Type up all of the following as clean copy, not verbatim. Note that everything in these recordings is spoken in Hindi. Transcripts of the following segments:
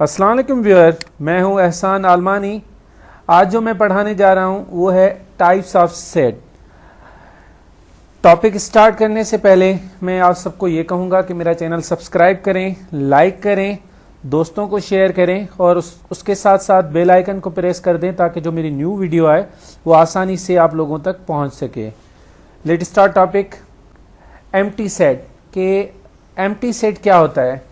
अस्सलाम वालेकुम व्यूअर, मैं हूं एहसान आलमानी। आज जो मैं पढ़ाने जा रहा हूं वो है types of set. Topic start करने से पहले मैं आप सबको ये कहूँगा कि मेरा चैनल सब्सक्राइब करें, लाइक करें, दोस्तों को शेयर करें और उसके साथ साथ बेल आइकन को प्रेस कर दें ताकि जो मेरी न्यू वीडियो आए वो आसानी से आप लोगों तक पहुँच सके। Let start topic empty set. के एम्प्टी सेट क्या होता है?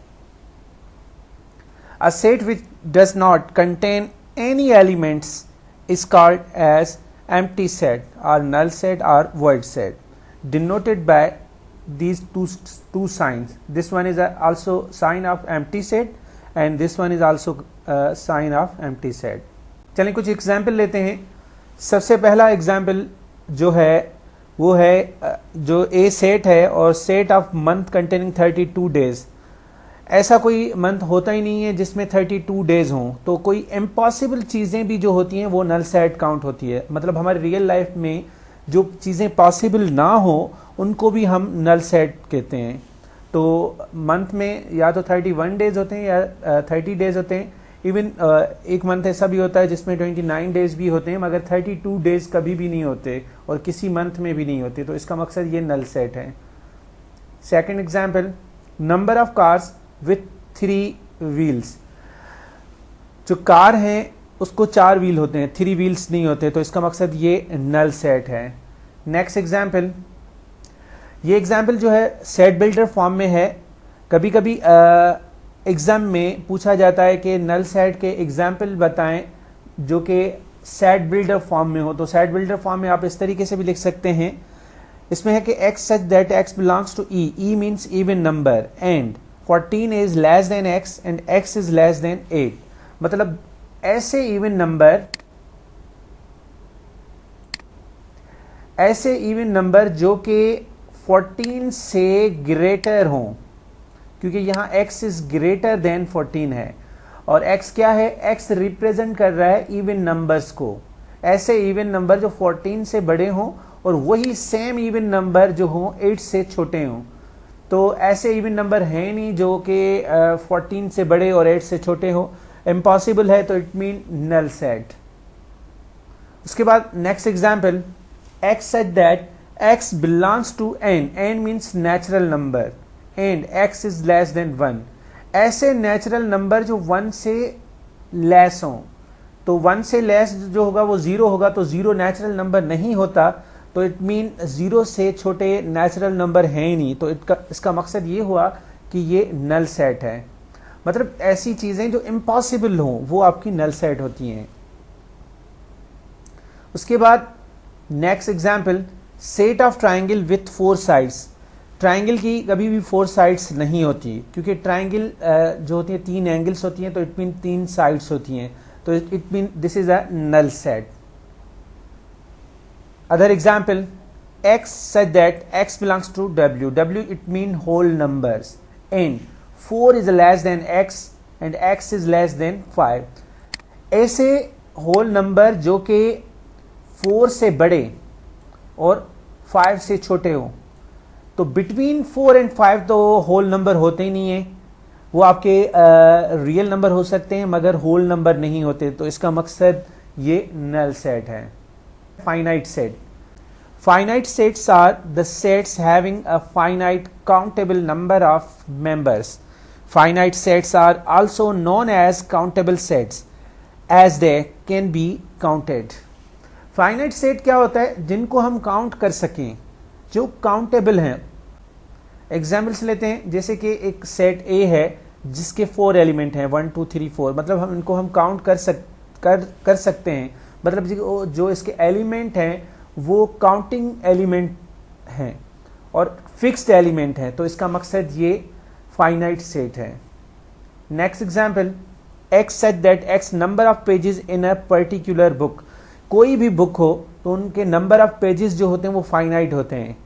A set which does not contain any elements is called as empty set or null set or void set, denoted by these two signs. This one is also sign of empty set and this one is also sign of empty set. चलिए कुछ एग्जाम्पल लेते हैं। सबसे पहला एग्जाम्पल जो है वो है जो ए सेट है और set of month containing 32 days. ऐसा कोई मंथ होता ही नहीं है जिसमें 32 डेज हों, तो कोई इम्पॉसिबल चीज़ें भी जो होती हैं वो नल सेट काउंट होती है। मतलब हमारे रियल लाइफ में जो चीज़ें पॉसिबल ना हो उनको भी हम नल सेट कहते हैं। तो मंथ में या तो 31 डेज होते हैं या 30 डेज होते हैं। इवन एक मंथ ऐसा भी होता है जिसमें 29 डेज भी होते हैं, मगर 32 डेज कभी भी नहीं होते और किसी मंथ में भी नहीं होते। तो इसका मकसद ये नल सेट है। Second example, number of cars with 3 wheels. जो कार है उसको 4 व्हील होते हैं, 3 व्हील्स नहीं होते, तो इसका मकसद ये नल सेट है। नेक्स्ट एग्जाम्पल, ये एग्जाम्पल जो है सेट बिल्डर फॉर्म में है। कभी कभी एग्जाम में पूछा जाता है कि नल सेट के एग्जाम्पल बताएं जो कि सेट बिल्डर फॉर्म में हो। तो सेट बिल्डर फॉर्म में आप इस तरीके से भी लिख सकते हैं। इसमें है कि x such that x belongs to e means even number and 14 is less than x and x is less than 8। मतलब ऐसे इवन नंबर जो कि 14 से ग्रेटर हों, क्योंकि यहाँ x इज ग्रेटर देन 14 है और x क्या है? x रिप्रेजेंट कर रहा है इवन नंबर्स को। ऐसे इवन नंबर जो 14 से बड़े हों और वही सेम इवन नंबर जो हों 8 से छोटे हों। तो ऐसे इवन नंबर हैं नहीं जो कि 14 से बड़े और 8 से छोटे हो, इम्पॉसिबल है, तो इट मीन नल सेट। उसके बाद next example, x such that x belongs to n, n means natural number and x is less than 1। ऐसे नेचुरल नंबर जो 1 से लेस हों, तो 1 से लेस जो होगा वो 0 होगा, तो 0 नेचुरल नंबर नहीं होता, तो इट मीन 0 से छोटे नेचुरल नंबर हैं ही नहीं। तो इसका मकसद ये हुआ कि ये नल सेट है। मतलब ऐसी चीज़ें जो इम्पॉसिबल हों वो आपकी नल सेट होती हैं। उसके बाद next example, set of triangle with 4 sides. Triangle की कभी भी 4 साइड्स नहीं होती, क्योंकि ट्राइंगल जो होती है 3 एंगल्स होती हैं, तो इट मीन 3 साइड्स होती हैं, तो it mean this is a null set. Other example, x such that x belongs to w, w it mean whole numbers and 4 is less than x and x is less than 5। ऐसे whole number जो कि 4 से बड़े और 5 से छोटे हो, तो between 4 and 5 तो whole number होते ही नहीं है, वो आपके रियल नंबर हो सकते हैं मगर होल नंबर नहीं होते। तो इसका मकसद ये नल सेट है। Finite set. Finite sets are the sets having a finite countable number of members. Finite sets are also known as countable sets as they can be counted. Finite set क्या होता है? जिनको हम काउंट कर सकें, जो काउंटेबल हैं। एग्जाम्पल्स लेते हैं, जैसे कि एक सेट A है जिसके 4 एलिमेंट हैं, 1 2 3 4। मतलब हम इनको हम काउंट कर सकते हैं। मतलब जो इसके एलिमेंट हैं वो काउंटिंग एलिमेंट हैं और फिक्स्ड एलिमेंट हैं, तो इसका मकसद ये फाइनाइट सेट है। Next example, x such that x number of pages in a particular book. कोई भी बुक हो तो उनके नंबर ऑफ पेजेस जो होते हैं वो फाइनाइट होते हैं।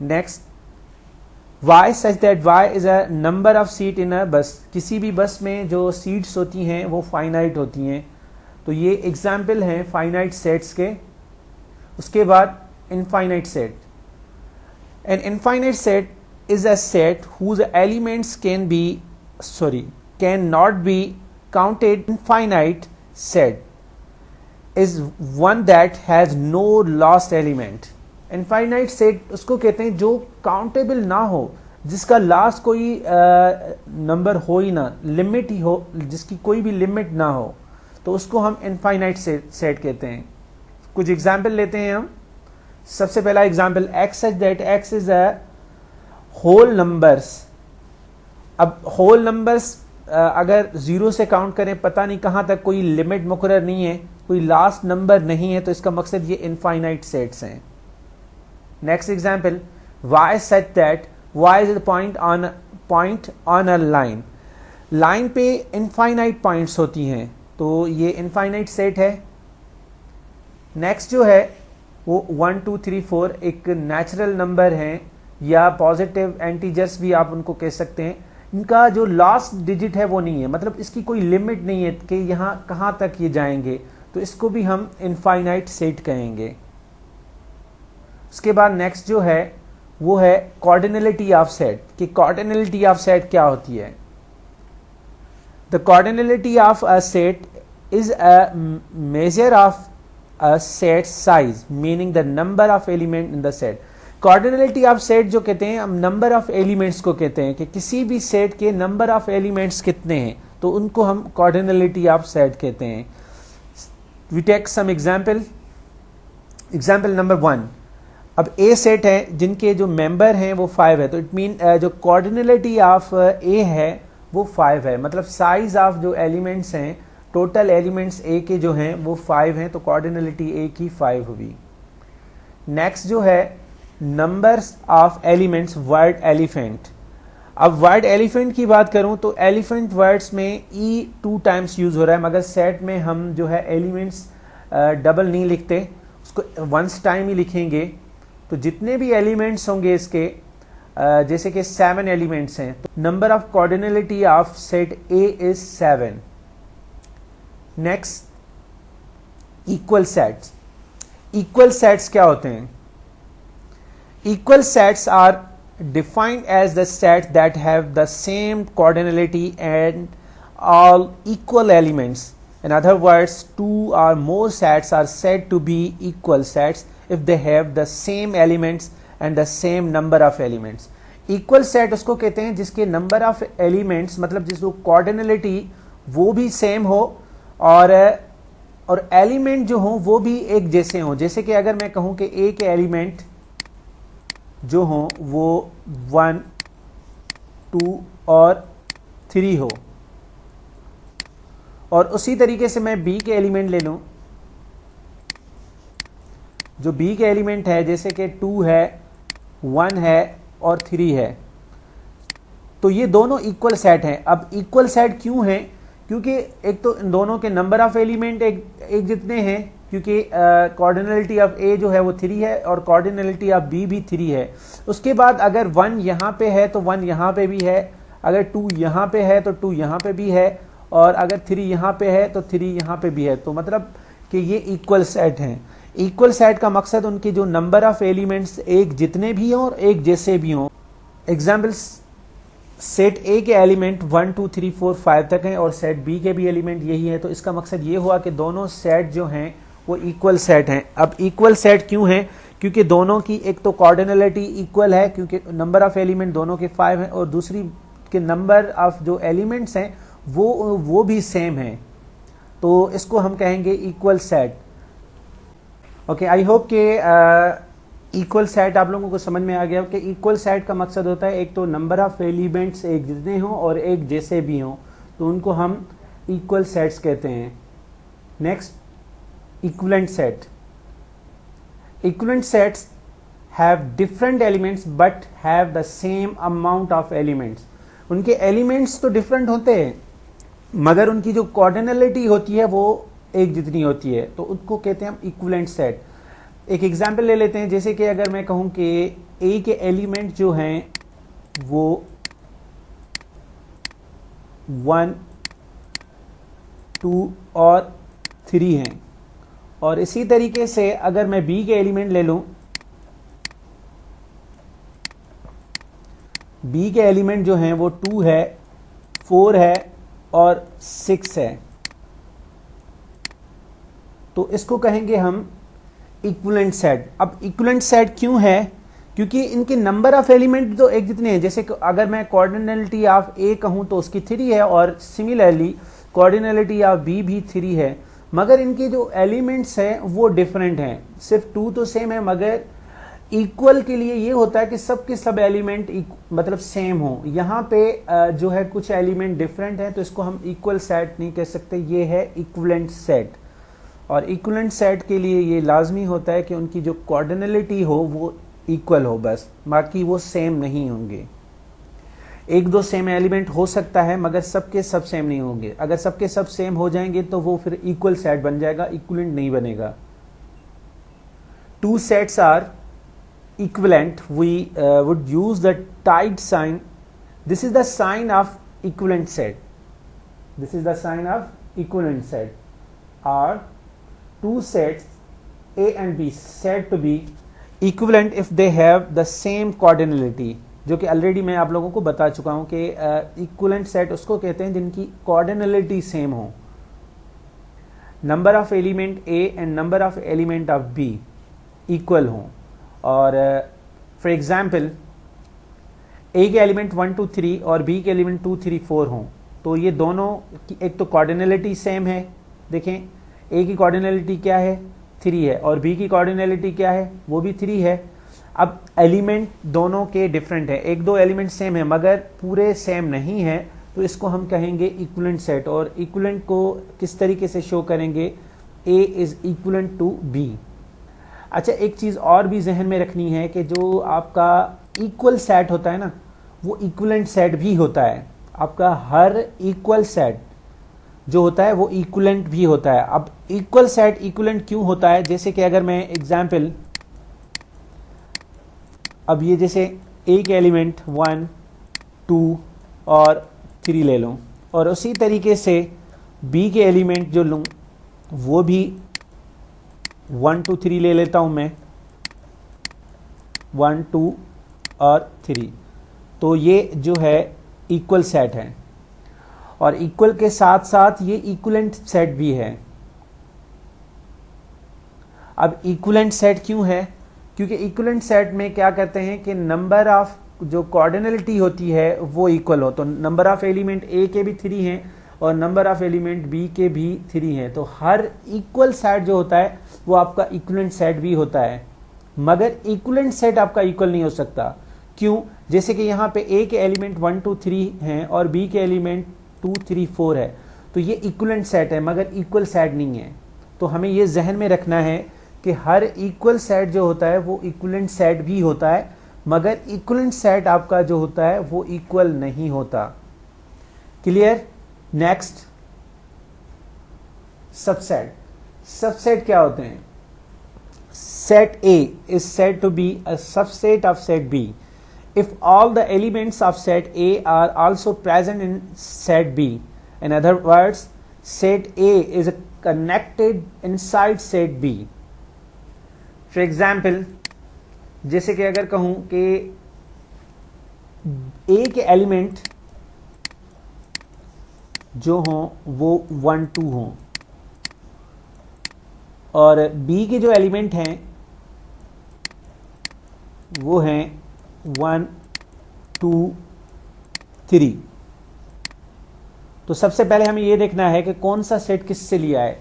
Next, y such that y is a number of seat in a bus. किसी भी बस में जो सीट्स होती हैं वो फाइनाइट होती हैं। तो ये एग्जाम्पल हैं फाइनाइट सेट्स के। उसके बाद infinite set. An infinite set is a set whose elements can can not be counted infinite set is one that has no last element. Infinite set उसको कहते हैं जो काउंटेबल ना हो, जिसका लास्ट कोई नंबर हो ही ना, लिमिट ही हो, जिसकी कोई भी लिमिट ना हो, तो उसको हम इनफाइनाइट सेट कहते हैं। कुछ एग्जाम्पल लेते हैं हम। सबसे पहला example x such that x is a whole numbers. अब होल नंबर्स अगर 0 से काउंट करें, पता नहीं कहां तक, कोई लिमिट मुकर्रर नहीं है, कोई लास्ट नंबर नहीं है, तो इसका मकसद ये इनफाइनाइट सेट्स हैं। Next example y such that y is point on a line. Line पे इनफाइनाइट पॉइंट्स होती हैं, तो ये इनफाइनाइट सेट है। नेक्स्ट जो है वो 1 2 3 4 एक नेचुरल नंबर हैं, या पॉजिटिव एंटीजर्स भी आप उनको कह सकते हैं। इनका जो लास्ट डिजिट है वो नहीं है, मतलब इसकी कोई लिमिट नहीं है कि यहाँ कहाँ तक ये जाएंगे, तो इसको भी हम इनफाइनाइट सेट कहेंगे। उसके बाद नेक्स्ट जो है वो है कॉर्डिनलिटी ऑफ सेट, कि कॉर्डिनलिटी ऑफ सेट क्या होती है। The cardinality of a set is a measure of a set size meaning the number of element in the set। coordinality of set जो कहते हैं, हम number of elements को कहते हैं कि किसी भी set के number of elements कितने हैं, तो उनको हम coordinality of set कहते हैं। we take some example number 1। अब A set है जिनके जो member हैं वो 5 है, तो it mean जो coordinality of A है वो 5 है, मतलब size of जो elements हैं, टोटल एलिमेंट्स ए के जो हैं वो 5 हैं, तो कॉर्डिनलिटी ए की 5 हुई। नेक्स्ट जो है numbers of elements word elephant. अब वर्ड एलिफेंट की बात करूं तो एलिफेंट वर्ड्स में ई 2 टाइम्स यूज हो रहा है, मगर सेट में हम जो है एलिमेंट्स डबल नहीं लिखते, उसको वंस टाइम ही लिखेंगे। तो जितने भी एलिमेंट्स होंगे इसके, जैसे कि 7 एलिमेंट्स हैं, तो number of cardinality of set A is 7। Next equal sets. Equal sets क्या होते हैं? Equal sets are defined as the sets that have the same coordinality and all equal elements। In other words, 2 or more sets are said to be equal sets if they have the same elements and the same number of elements। Equal set उसको कहते हैं जिसके नंबर ऑफ एलिमेंट्स, मतलब जिसको coordinality वो भी सेम हो और एलिमेंट जो हो वो भी एक जैसे हो। जैसे कि अगर मैं कहूं कि ए के एलिमेंट जो हो वो 1 2 और 3 हो, और उसी तरीके से मैं बी के एलिमेंट ले लूं, जो बी के एलिमेंट है जैसे कि 2 है, 1 है और 3 है, तो ये दोनों इक्वल सेट हैं। अब इक्वल सेट क्यों है? क्योंकि एक तो इन दोनों के नंबर ऑफ एलिमेंट एक जितने हैं, क्योंकि कॉर्डिनलिटी ऑफ ए जो है वो 3 है और कॉर्डिनलिटी ऑफ बी भी 3 है। उसके बाद अगर 1 यहाँ पे है तो 1 यहाँ पे भी है, अगर 2 यहाँ पे है तो 2 यहाँ पे भी है, और अगर 3 यहाँ पे है तो 3 यहाँ पे भी है। तो मतलब कि ये इक्वल सेट हैं। इक्वल सेट का मकसद उनके जो नंबर ऑफ एलिमेंट्स एक जितने भी हों और एक जैसे भी हों। एग्जाम्पल्स, सेट ए के एलिमेंट 1 2 3 4 5 तक हैं और सेट बी के भी एलिमेंट यही है, तो इसका मकसद ये हुआ कि दोनों सेट जो हैं वो इक्वल सेट हैं। अब इक्वल सेट क्यों है? क्योंकि दोनों की एक तो कॉर्डिनलिटी इक्वल है, क्योंकि नंबर ऑफ एलिमेंट दोनों के 5 हैं, और दूसरी के नंबर ऑफ जो एलिमेंट्स हैं वो भी सेम हैं, तो इसको हम कहेंगे equal set. Okay, I hope के इक्वल सेट आप लोगों को समझ में आ गया कि इक्वल सेट का मकसद होता है एक तो नंबर ऑफ एलिमेंट्स एक जितने हों और एक जैसे भी हों, तो उनको हम इक्वल सेट्स कहते हैं। Next, equivalent set. Equivalent sets have different elements but have the same amount of elements. उनके एलिमेंट्स तो डिफरेंट होते हैं मगर उनकी जो कॉर्डिनलिटी होती है वो एक जितनी होती है, तो उसको कहते हैं हम इक्विवेलेंट सेट। एक एग्जाम्पल ले लेते हैं, जैसे कि अगर मैं कहूं कि ए के एलिमेंट जो हैं वो 1 2 और 3 हैं, और इसी तरीके से अगर मैं बी के एलिमेंट ले लूं, बी के एलिमेंट जो हैं वो 2 है, 4 है और 6 है, तो इसको कहेंगे हम इक्विवेलेंट सेट। अब इक्विवेलेंट सेट क्यों है? क्योंकि इनके नंबर ऑफ एलिमेंट तो एक जितने हैं। जैसे अगर मैं कोऑर्डिनलिटी ऑफ ए कहूं तो उसकी 3 है, और सिमिलरली कोऑर्डिनलिटी ऑफ बी भी 3 है, मगर इनके जो एलिमेंट्स हैं वो डिफरेंट हैं। सिर्फ 2 तो सेम है, मगर इक्वल के लिए ये होता है कि सब के सब एलिमेंट मतलब सेम हो। यहाँ पे जो है कुछ एलिमेंट डिफरेंट है, तो इसको हम इक्वल सेट नहीं कह सकते, ये है इक्विवेलेंट सेट। और इक्विवेलेंट सेट के लिए ये लाजमी होता है कि उनकी जो कोऑर्डिनलिटी हो वो इक्वल हो बस, बाकी वो सेम नहीं होंगे। एक दो सेम एलिमेंट हो सकता है, मगर सबके सब सेम नहीं होंगे। अगर सबके सब सेम हो जाएंगे तो वो फिर इक्वल सेट बन जाएगा, इक्विवेलेंट नहीं बनेगा। 2 sets are equivalent, we would use the tied sign. This is the sign of equivalent set. This is the sign of equivalent set. Are 2 sets A and B said to be equivalent if they have the same coordinality, जो कि ऑलरेडी मैं आप लोगों को बता चुका हूं कि इक्विवेलेंट सेट उसको कहते हैं जिनकी कोऑर्डिनलिटी सेम हो। Number of element A and number of element of B equal हो। और फॉर एग्जाम्पल ए के एलिमेंट 1 2 3 और बी के एलिमेंट 2 3 4 हों, तो ये दोनों की एक तो कोऑर्डिनलिटी सेम है। देखें, ए की कोऑर्डिनलिटी क्या है? 3 है, और बी की कोऑर्डिनलिटी क्या है? वो भी 3 है। अब एलिमेंट दोनों के डिफरेंट है, एक दो एलिमेंट सेम है मगर पूरे सेम नहीं है, तो इसको हम कहेंगे इक्विवेलेंट सेट। और इक्विवेलेंट को किस तरीके से शो करेंगे? ए इज इक्विवेलेंट टू बी। अच्छा, एक चीज और भी जहन में रखनी है कि जो आपका इक्वल सेट होता है ना, वो इक्विवेलेंट सेट भी होता है। आपका हर इक्वल सेट जो होता है वो इक्विवेलेंट भी होता है। अब इक्वल सेट इक्विवेलेंट क्यों होता है? जैसे कि अगर मैं एग्जाम्पल, अब ये जैसे ए के एलिमेंट 1 2 और 3 ले लूं, और उसी तरीके से बी के एलिमेंट जो लूं वो भी 1 2 3 ले लेता हूं मैं, 1 2 और 3, तो ये जो है इक्वल सेट है। और इक्वल के साथ साथ ये इक्विवेलेंट सेट भी है। अब इक्विवेलेंट सेट क्यों है? क्योंकि इक्विवेलेंट सेट में क्या करते हैं कि नंबर ऑफ जो कोऑर्डिनलिटी होती है वो इक्वल हो। तो नंबर ऑफ एलिमेंट ए के भी 3 हैं और नंबर ऑफ एलिमेंट बी के भी 3 हैं, तो हर इक्वल सेट जो होता है वो आपका इक्विवेलेंट सेट भी होता है। मगर इक्विवेलेंट सेट आपका इक्वल नहीं हो सकता। क्यों? जैसे कि यहाँ पे ए के एलिमेंट 1 2 3 हैं और बी के एलिमेंट 2 3 4 है, तो ये इक्विवेलेंट सेट है मगर इक्वल सेट नहीं है। तो हमें ये जहन में रखना है कि हर इक्वल सेट जो होता है वो इक्विवेलेंट सेट भी होता है, मगर इक्विवेलेंट सेट आपका जो होता है वो इक्वल नहीं होता। क्लियर? Next, subset. सबसेट क्या होते हैं? Set A is said to be a subset of set B if all the elements of set A are also present in set B. In other words, set A is connected inside set B. For example, जैसे कि अगर कहूं कि A के एलिमेंट जो हों वो 1 2 हों, और B के जो एलिमेंट हैं वो हैं 1 2 3। तो सबसे पहले हमें ये देखना है कि कौन सा सेट किससे लिया है।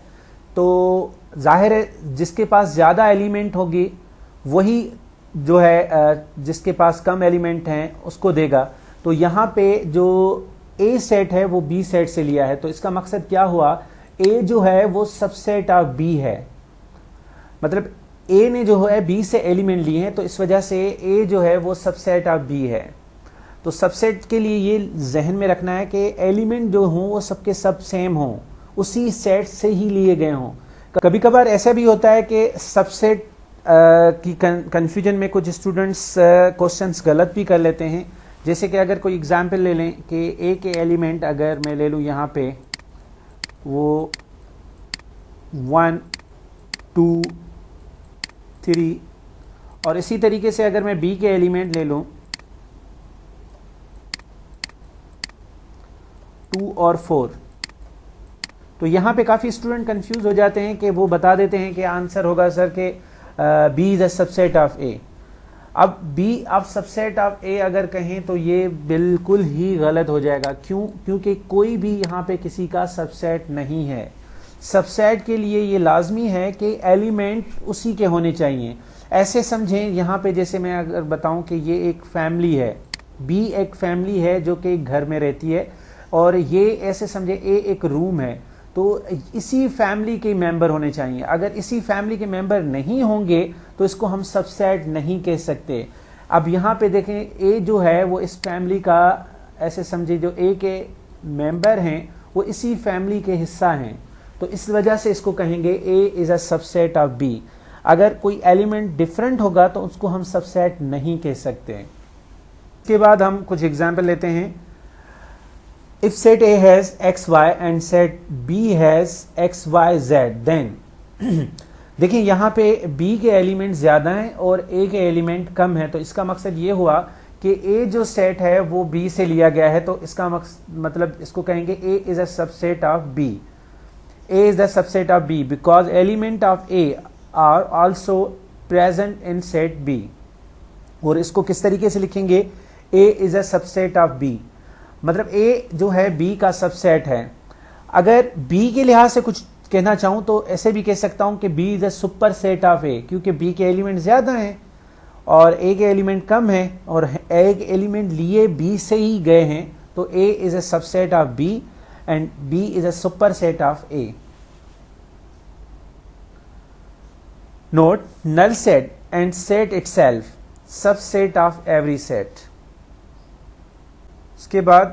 तो जाहिर है जिसके पास ज़्यादा एलिमेंट होगी वही जो है जिसके पास कम एलिमेंट हैं उसको देगा। तो यहाँ पे जो A सेट है वो B सेट से लिया है, तो इसका मकसद क्या हुआ? A जो है वो सबसेट ऑफ B है, मतलब A ने जो है B से एलिमेंट लिए हैं, तो इस वजह से A जो है वो सबसेट ऑफ B है। तो सबसेट के लिए ये जहन में रखना है कि एलिमेंट जो हों वो सबके सब सेम हों, उसी सेट से ही लिए गए हों। कभी कभार ऐसा भी होता है कि सबसेट की कन्फ्यूजन में कुछ स्टूडेंट्स क्वेश्चंस गलत भी कर लेते हैं। जैसे कि अगर कोई एग्जाम्पल ले लें कि A के एलिमेंट अगर मैं ले लूँ यहाँ पे वो 1 2 3, और इसी तरीके से अगर मैं B के एलिमेंट ले लूँ 2 और 4, तो यहाँ पे काफ़ी स्टूडेंट कंफ्यूज हो जाते हैं कि वो बता देते हैं कि आंसर होगा सर के B is a subset of A. अब B of subset of A अगर कहें तो ये बिल्कुल ही गलत हो जाएगा। क्यों? क्योंकि कोई भी यहाँ पे किसी का सबसेट नहीं है। सबसेट के लिए ये लाजमी है कि एलिमेंट उसी के होने चाहिए। ऐसे समझें यहाँ पे, जैसे मैं अगर बताऊं कि ये एक फैमिली है, बी एक फैमिली है जो कि एक घर में रहती है, और ये ऐसे समझे ए एक रूम है, तो इसी फैमिली के मेंबर होने चाहिए। अगर इसी फैमिली के मेंबर नहीं होंगे तो इसको हम सबसेट नहीं कह सकते। अब यहाँ पे देखें, ए जो है वो इस फैमिली का, ऐसे समझे जो ए के मेंबर हैं वो इसी फैमिली के हिस्सा हैं, तो इस वजह से इसको कहेंगे A is a subset of B. अगर कोई एलिमेंट डिफरेंट होगा तो उसको हम सबसेट नहीं कह सकते। इसके बाद हम कुछ एग्जाम्पल लेते हैं। If set A has x y and set B has x y z, then देखिए यहाँ पे B के एलिमेंट ज़्यादा हैं और A के एलिमेंट कम है, तो इसका मकसद ये हुआ कि A जो सेट है वो B से लिया गया है, तो इसका मतलब इसको कहेंगे A is a subset of B. A is the subset of B because element of A are also present in set B. और इसको किस तरीके से लिखेंगे? A is a subset of B, मतलब A जो है B का सबसेट है। अगर B के लिहाज से कुछ कहना चाहूँ तो ऐसे भी कह सकता हूँ कि B is a superset of A, क्योंकि B के एलिमेंट ज़्यादा हैं और A के एलिमेंट कम हैं, और A के एलिमेंट लिए B से ही गए हैं, तो A is a subset of B and B is a superset of A। Note, null set and set itself subset of every set. उसके बाद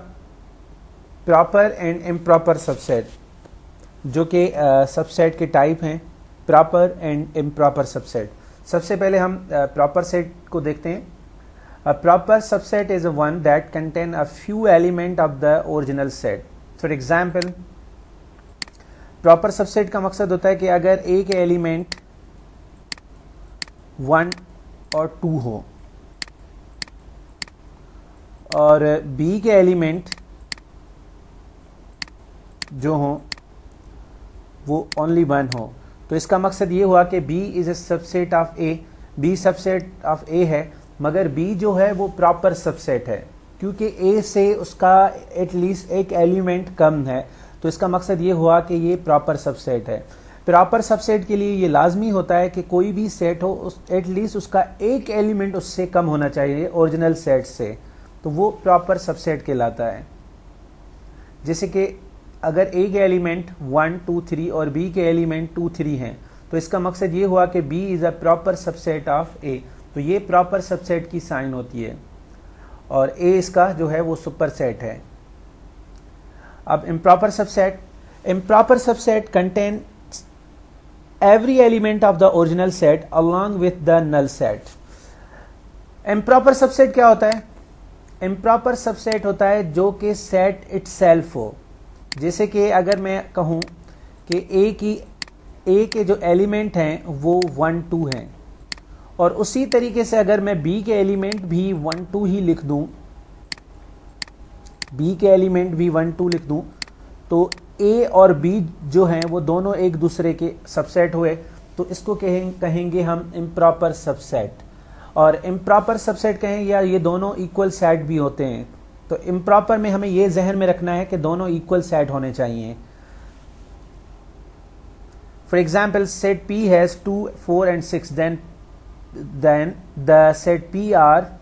प्रॉपर एंड इम्प्रॉपर सबसेट, जो कि सबसेट के टाइप हैं, प्रॉपर एंड इम्प्रॉपर सबसेट। सबसे पहले हम प्रॉपर सेट को देखते हैं। A proper subset is one that contain a few element of the original set. For example, proper subset का मकसद होता है कि अगर ए के एलिमेंट 1 और 2 हो और B के एलिमेंट जो हो वो ओनली 1 हो, तो इसका मकसद ये हुआ कि B is a subset of A। B subset of A है, मगर B जो है वो प्रॉपर सबसेट है, क्योंकि A से उसका एटलीस्ट एक एलिमेंट कम है, तो इसका मकसद ये हुआ कि ये प्रॉपर सबसेट है। प्रॉपर सबसेट के लिए ये लाजमी होता है कि कोई भी सेट हो एटलीस्ट उसका एक एलिमेंट उससे कम होना चाहिए ओरिजिनल सेट से, तो वो प्रॉपर सबसेट कहलाता है। जैसे कि अगर A के एलिमेंट 1, 2, 3 और B के एलिमेंट 2, 3 हैं, तो इसका मकसद ये हुआ कि B is a proper subset of A, तो ये प्रॉपर सबसेट की साइन होती है, और A इसका जो है वो सुपर सेट है। अब improper subset, improper subset contain every element of the original set along with the null set। Improper subset क्या होता है? इम्प्रॉपर सबसेट होता है जो कि सेट इटसेल्फ हो। जैसे कि अगर मैं कहूँ कि ए के जो एलिमेंट हैं वो 1, 2 हैं, और उसी तरीके से अगर मैं B के एलिमेंट भी 1, 2 ही लिख दूँ, B के एलिमेंट भी 1, 2 लिख दूँ, तो A और B जो हैं वो दोनों एक दूसरे के सबसेट हुए, तो इसको कहेंगे हम इम्प्रॉपर सबसेट। और इम्प्रॉपर सबसेट कहें या ये दोनों इक्वल सेट भी होते हैं, तो इम्प्रॉपर में हमें ये जहन में रखना है कि दोनों इक्वल सेट होने चाहिए। For example, set P has 2, 4 and 6, then the set P are,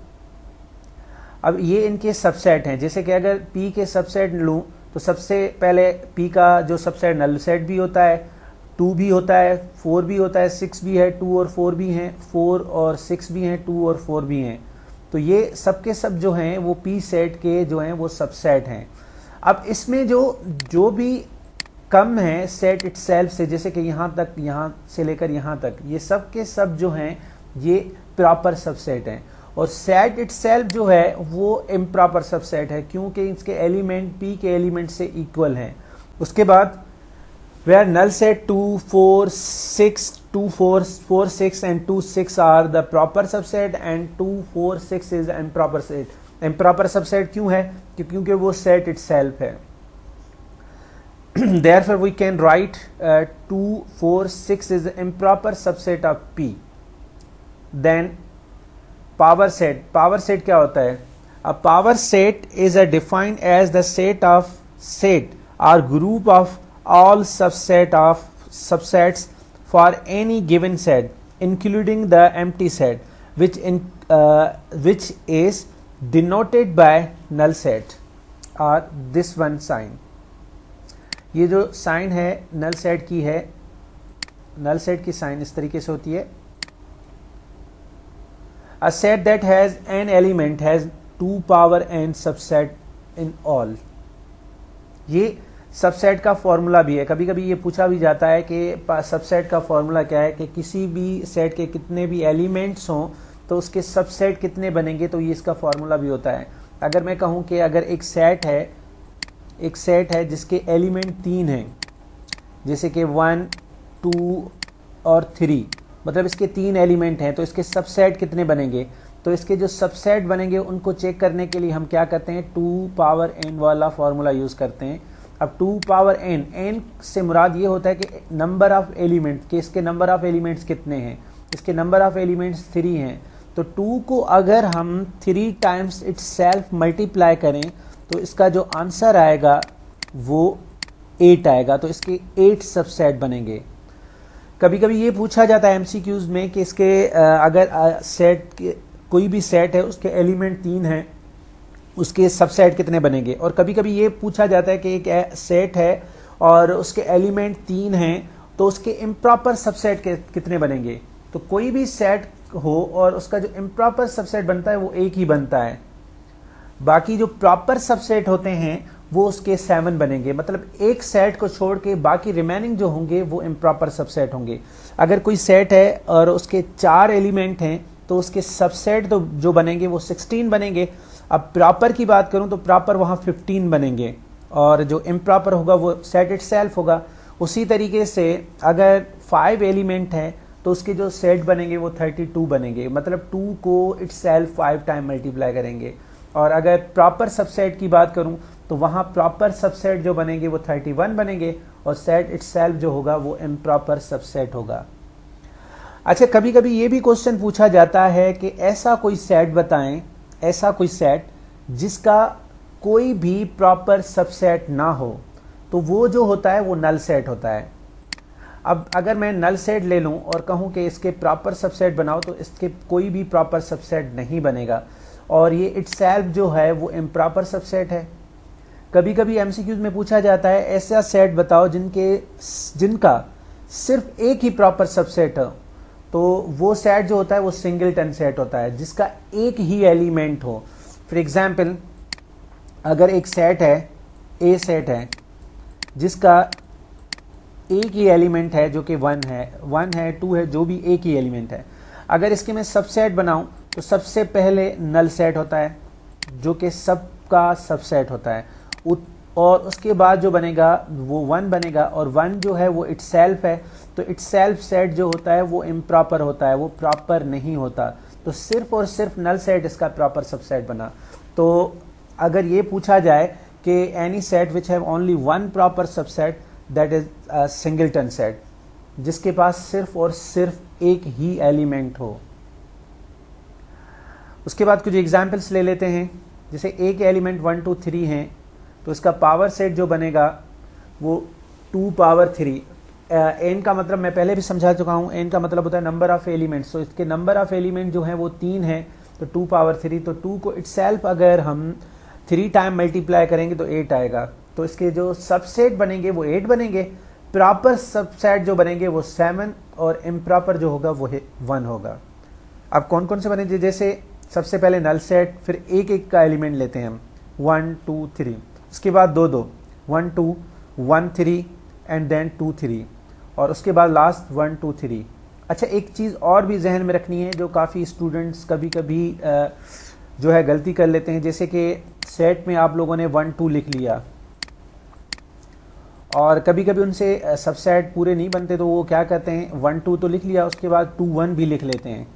अब ये इनके सबसेट हैं। जैसे कि अगर P के सबसेट लूँ तो सबसे पहले P का जो सबसेट नल सेट भी होता है, 2 भी होता है, 4 भी होता है, 6 भी है, 2 और 4 भी हैं, 4 और 6 भी हैं, 2 और 4 भी हैं, तो ये सब के सब जो हैं वो P सेट के जो हैं वो सबसेट हैं। अब इसमें जो भी कम है सेट इटसेल्फ से, जैसे कि यहाँ तक, यहाँ से लेकर यहाँ तक, ये सब के सब जो हैं ये प्रॉपर सबसेट हैं, और सेट इटसेल्फ जो है वो इम्प्रॉपर सबसेट है, क्योंकि इसके एलिमेंट P के एलिमेंट से इक्वल हैं। उसके बाद where null set 2, 4, 6, 2, 4, 4, 6 and 2, 6 are the proper subset and 2, 4, 6 is improper set। improper subset क्यों है? क्योंकि वो set itself है। therefore we can write 2 4 6 is an improper subset of P. then power set क्या होता है? A power set is a defined as the set or group of all subsets for any given set including the empty set which is denoted by null set or this one sign. ये जो साइन है नल सेट की है, नल सेट की साइन इस तरीके से होती है. A set that has n element has 2 power n subset in all. ये सबसेट का फॉर्मूला भी है. कभी कभी ये पूछा भी जाता है कि सबसेट का फॉर्मूला क्या है, कि किसी भी सेट के कितने भी एलिमेंट्स हों तो उसके सबसेट कितने बनेंगे, तो ये इसका फॉर्मूला भी होता है. अगर मैं कहूँ कि अगर एक सेट है जिसके एलिमेंट 3 हैं, जैसे कि 1 2 और 3, मतलब इसके 3 एलिमेंट हैं, तो इसके सबसेट कितने बनेंगे, तो इसके जो सबसेट बनेंगे उनको चेक करने के लिए हम क्या करते हैं, 2 पावर n वाला फॉर्मूला यूज़ करते हैं. अब 2 पावर n से मुराद ये होता है कि नंबर ऑफ एलिमेंट, कि इसके नंबर ऑफ एलिमेंट्स कितने हैं, इसके नंबर ऑफ एलिमेंट्स 3 हैं. तो 2 को अगर हम 3 टाइम्स इटसेल्फ मल्टीप्लाई करें तो इसका जो आंसर आएगा वो 8 आएगा. तो इसके 8 सबसेट बनेंगे. कभी कभी ये पूछा जाता है एमसीक्यूज में कि इसके अगर सेट कोई भी सेट है उसके एलिमेंट 3 हैं, उसके सबसेट कितने बनेंगे. और कभी कभी ये पूछा जाता है कि एक सेट है और उसके एलिमेंट 3 हैं तो उसके इम्प्रॉपर सबसेट कितने बनेंगे. तो कोई भी सेट हो और उसका जो इम्प्रॉपर सबसेट बनता है वो एक ही बनता है, बाकी जो प्रॉपर सबसेट होते हैं वो उसके 7 बनेंगे. मतलब एक सेट को छोड़ के बाकी रिमेनिंग जो होंगे वो इम्प्रॉपर सबसेट होंगे. अगर कोई सेट है और उसके 4 एलिमेंट हैं तो उसके सबसेट तो जो बनेंगे वो 16 बनेंगे. अब प्रॉपर की बात करूं तो प्रॉपर वहां 15 बनेंगे और जो इम्प्रॉपर होगा वो सेट इटसेल्फ होगा. उसी तरीके से अगर 5 एलिमेंट हैं तो उसके जो सेट बनेंगे वो 32 बनेंगे. मतलब 2 को इटसेल्फ 5 टाइम मल्टीप्लाई करेंगे. और अगर प्रॉपर सबसेट की बात करूं तो वहां प्रॉपर सबसेट जो बनेंगे वो 31 बनेंगे और सेट इटसेल्फ जो होगा वो इम्प्रॉपर सबसेट होगा. अच्छा, कभी कभी ये भी क्वेश्चन पूछा जाता है कि ऐसा कोई सेट बताएं, ऐसा कोई सेट जिसका कोई भी प्रॉपर सबसेट ना हो, तो वो जो होता है वो नल सेट होता है. अब अगर मैं नल सेट ले लूं और कहूं कि इसके प्रॉपर सबसेट बनाओ तो इसके कोई भी प्रॉपर सबसेट नहीं बनेगा और ये इटसेल्फ जो है वो इम्प्रॉपर सबसेट है. कभी कभी एमसीक्यूज में पूछा जाता है ऐसा सेट बताओ जिनका सिर्फ एक ही प्रॉपर सबसेट हो, तो वो सेट जो होता है वो सिंगलटन सेट होता है जिसका एक ही एलिमेंट हो. फॉर एग्जाम्पल, अगर एक सेट है, ए सेट है जिसका एक ही एलिमेंट है जो कि 1 है 2 है, जो भी एक ही एलिमेंट है, अगर इसके मैं सबसेट बनाऊं तो सबसे पहले नल सेट होता है जो कि सबका सबसेट होता है और उसके बाद जो बनेगा वो 1 बनेगा और 1 जो है वो इटसेल्फ है. तो इटसेल्फ सेट जो होता है वो इम्प्रॉपर होता है, वो प्रॉपर नहीं होता. तो सिर्फ और सिर्फ नल सेट इसका प्रॉपर सबसेट बना. तो अगर ये पूछा जाए कि any set which have only 1 proper subset that is a singleton set, जिसके पास सिर्फ और सिर्फ एक ही एलिमेंट हो. उसके बाद कुछ एग्जाम्पल्स ले लेते हैं. जैसे एक एलिमेंट 1 2 3 हैं तो इसका पावर सेट जो बनेगा वो 2 पावर 3. एन का मतलब मैं पहले भी समझा चुका हूँ, एन का मतलब होता है नंबर ऑफ एलिमेंट्स. तो इसके नंबर ऑफ एलिमेंट जो हैं वो 3 हैं, तो 2 पावर 3. तो 2 को इटसेल्फ अगर हम 3 टाइम मल्टीप्लाई करेंगे तो 8 आएगा. तो इसके जो सबसेट बनेंगे वो 8 बनेंगे, प्रॉपर सबसेट जो बनेंगे वो 7 और इम्प्रॉपर जो होगा वो 1 होगा. अब कौन कौन से बनेंगे, जैसे सबसे पहले नल सेट, फिर एक एक का एलिमेंट लेते हैं हम, 1 2 3, उसके बाद 2 2, 1 2 1 3 एंड देन 2 3 और उसके बाद लास्ट 1 2 3. अच्छा, एक चीज़ और भी जहन में रखनी है जो काफ़ी स्टूडेंट्स कभी कभी जो है गलती कर लेते हैं. जैसे कि सेट में आप लोगों ने 1 2 लिख लिया और कभी कभी उनसे सबसेट पूरे नहीं बनते, तो वो क्या करते हैं 1 2 तो लिख लिया, उसके बाद 2 1 भी लिख लेते हैं.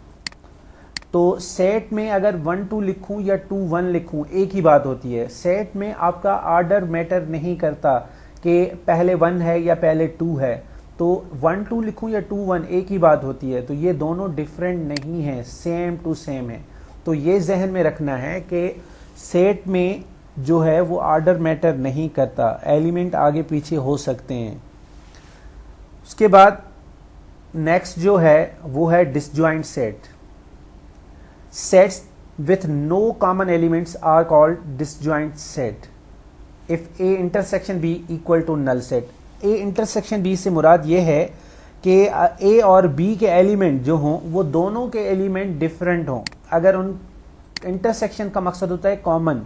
तो सेट में अगर 1 2 लिखूं या 2 1 लिखूं एक ही बात होती है. सेट में आपका ऑर्डर मैटर नहीं करता कि पहले 1 है या पहले 2 है, तो 1 2 लिखूं या 2 1 एक ही बात होती है। तो ये दोनों डिफरेंट नहीं है, सेम टू सेम है। तो ये जहन में रखना है कि सेट में जो है वो ऑर्डर मैटर नहीं करता, एलिमेंट आगे पीछे हो सकते हैं। उसके बाद नेक्स्ट जो है वो है disjoint set. Sets with no common elements are called disjoint set if A intersection B equal to null set। A intersection B से मुराद ये है कि A और B के एलिमेंट जो हों वो दोनों के एलिमेंट डिफरेंट हों। अगर उन इंटरसेक्शन का मकसद होता है कॉमन,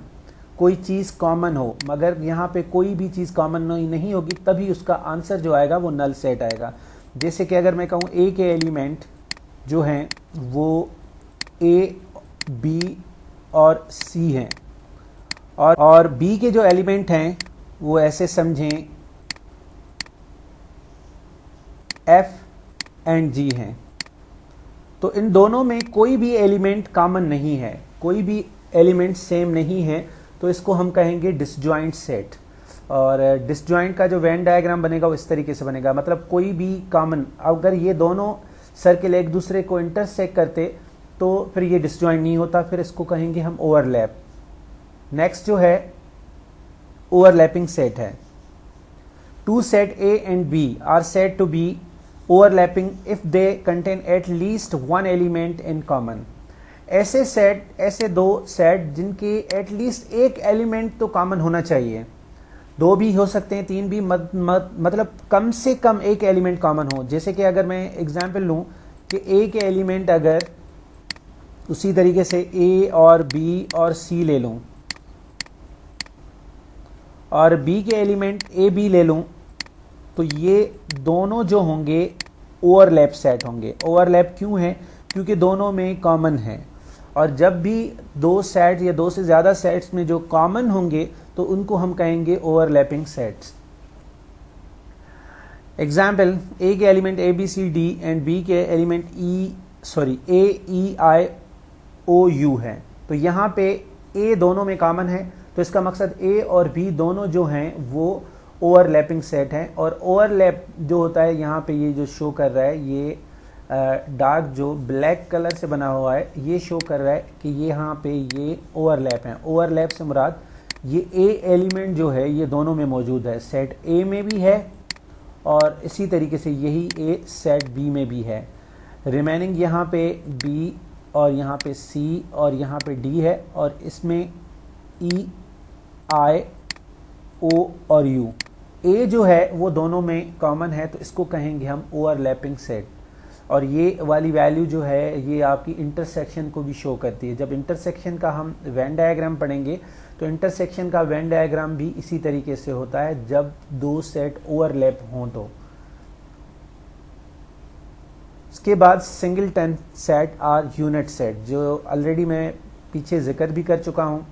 कोई चीज़ कॉमन हो, मगर यहाँ पे कोई भी चीज़ कॉमन नहीं होगी, तभी उसका आंसर जो आएगा वो नल सेट आएगा। जैसे कि अगर मैं कहूँ A के एलिमेंट जो हैं वो A B और C हैं, और B के जो एलिमेंट हैं वो ऐसे समझें F एंड G हैं, तो इन दोनों में कोई भी एलिमेंट कॉमन नहीं है, कोई भी एलिमेंट सेम नहीं है, तो इसको हम कहेंगे डिसजॉइंट सेट। और डिसजॉइंट का जो वेन डायग्राम बनेगा वो इस तरीके से बनेगा, मतलब कोई भी कॉमन, अगर ये दोनों सर्किल एक दूसरे को इंटरसेक्ट करते तो फिर ये डिसजॉइंट नहीं होता, फिर इसको कहेंगे हम ओवरलैप। नेक्स्ट जो है ओवरलैपिंग सेट है। Two set A and B are said to be overlapping if they contain at least one element in common. ऐसे दो सेट जिनके एटलीस्ट एक एलिमेंट तो कॉमन होना चाहिए, दो भी हो सकते हैं, तीन भी, मतलब कम से कम एक एलिमेंट कॉमन हो। जैसे कि अगर मैं एग्जांपल लूं कि A के एलिमेंट अगर उसी तरीके से A और B और C ले लूं, और B के एलिमेंट A B ले लूं, तो ये दोनों जो होंगे ओवरलैप सेट होंगे। ओवरलैप क्यों है? क्योंकि दोनों में कॉमन है, और जब भी दो सेट या दो से ज़्यादा सेट्स में जो कॉमन होंगे तो उनको हम कहेंगे ओवरलैपिंग सेट्स। एग्जाम्पल, A के element A B C D and B के element A E I O U है, तो यहाँ पे A दोनों में कॉमन है, तो इसका मकसद A और B दोनों जो हैं वो ओवरलैपिंग सेट हैं। और ओवरलैप जो होता है यहाँ पे ये जो शो कर रहा है, ये डार्क जो ब्लैक कलर से बना हुआ है, ये शो कर रहा है कि ये यहाँ पे ये ओवरलैप है। ओवरलैप से मुराद ये A एलिमेंट जो है ये दोनों में मौजूद है, सेट A में भी है और इसी तरीके से यही A सेट B में भी है। रिमेनिंग यहाँ पे B और यहाँ पे C और यहाँ पे D है, और इसमें E I O और U। A जो है वो दोनों में कॉमन है, तो इसको कहेंगे हम ओवरलैपिंग सेट। और ये वाली वैल्यू जो है ये आपकी इंटरसेक्शन को भी शो करती है। जब इंटरसेक्शन का हम वेन डायग्राम पढ़ेंगे तो इंटरसेक्शन का वेन डायग्राम भी इसी तरीके से होता है जब दो सेट ओवरलैप हों तो। इसके बाद सिंगलटन सेट और यूनिट सेट, जो ऑलरेडी मैं पीछे जिक्र भी कर चुका हूँ।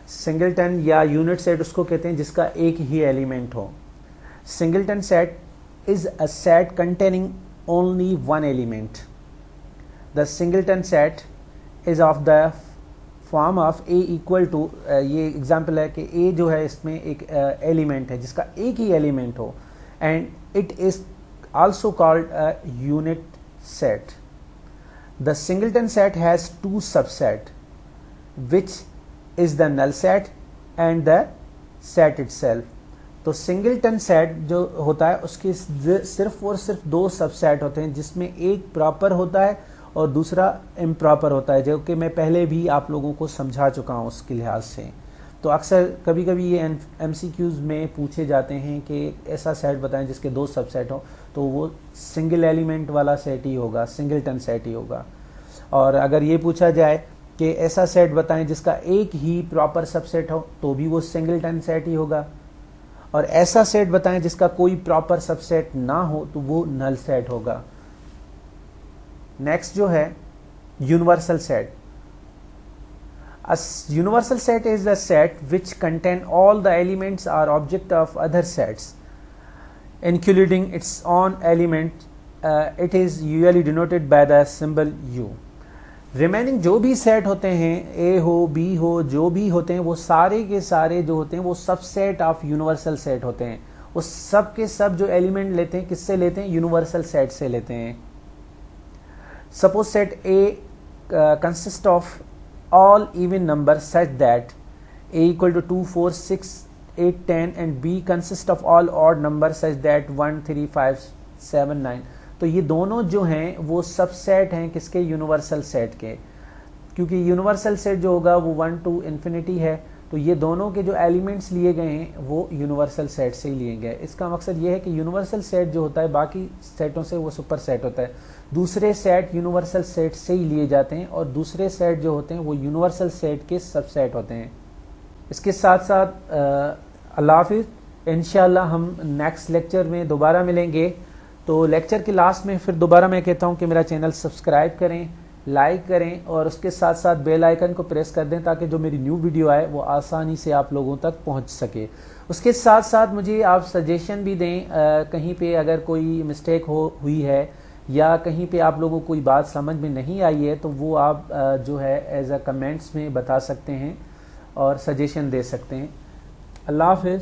सिंगलटन या यूनिट सेट उसको कहते हैं जिसका एक ही एलिमेंट हो। Singleton set is a set containing only one element. The singleton set is of the form of A equal to ये एग्जाम्पल है कि A जो है इसमें एक एलिमेंट है जिसका एक ही एलिमेंट हो, and it is also called a unit set. The singleton set has two subset, which is the null set and the set itself. तो सिंगलटन सेट जो होता है उसके सिर्फ और सिर्फ दो सबसेट होते हैं, जिसमें एक प्रॉपर होता है और दूसरा इम्प्रॉपर होता है, जो कि मैं पहले भी आप लोगों को समझा चुका हूँ उसके लिहाज से। तो अक्सर कभी कभी ये MCQs में पूछे जाते हैं कि ऐसा सेट बताएं जिसके दो सबसेट हो, तो वो सिंगल एलिमेंट वाला सेट ही होगा, सिंगलटन सेट ही होगा। और अगर ये पूछा जाए कि ऐसा सेट बताएं जिसका एक ही प्रॉपर सबसेट हो, तो भी वो सिंगलटन सेट ही होगा। और ऐसा सेट बताएं जिसका कोई प्रॉपर सबसेट ना हो, तो वो नल सेट होगा। नेक्स्ट जो है universal set. A universal set is the set which contain all the elements or object of other sets, including its own element. It is usually denoted by the symbol U. Remaining जो भी सेट होते हैं, A हो B हो, जो भी होते हैं, वो सारे के सारे जो होते हैं वो सबसेट ऑफ यूनिवर्सल सेट होते हैं। वो सब के सब जो एलिमेंट लेते हैं किससे लेते हैं, यूनिवर्सल सेट से लेते हैं। Suppose set A consist of all even numbers such that a equal to 2, 4, 6, 8, 10 and b consist of all odd numbers such that 1, 3, 5, 7, 9। तो ये दोनों जो हैं वो सबसेट हैं किसके, यूनिवर्सल सेट के, क्योंकि यूनिवर्सल सेट जो होगा वो 1 to इन्फिनिटी है, तो ये दोनों के जो एलिमेंट्स लिए गए हैं वो यूनिवर्सल सेट से ही लिए गए। इसका मकसद ये है कि यूनिवर्सल सेट जो होता है बाकी सेटों से वो सुपर सेट होता है, दूसरे सेट यूनिवर्सल सेट से ही लिए जाते हैं और दूसरे सेट जो होते हैं वो यूनिवर्सल सेट के सबसेट होते हैं। इसके साथ साथ अल्लाह हाफिज़, इंशाअल्लाह हम नेक्स्ट लेक्चर में दोबारा मिलेंगे। तो लेक्चर के लास्ट में फिर दोबारा मैं कहता हूँ कि मेरा चैनल सब्सक्राइब करें, लाइक करें और उसके साथ साथ बेल आइकन को प्रेस कर दें ताकि जो मेरी न्यू वीडियो आए वो आसानी से आप लोगों तक पहुंच सके। उसके साथ साथ मुझे आप सजेशन भी दें, कहीं पे अगर कोई मिस्टेक हुई है या कहीं पे आप लोगों को कोई बात समझ में नहीं आई है तो वो आप जो है एज अ कमेंट्स में बता सकते हैं और सजेशन दे सकते हैं। अल्लाह हाफिज़।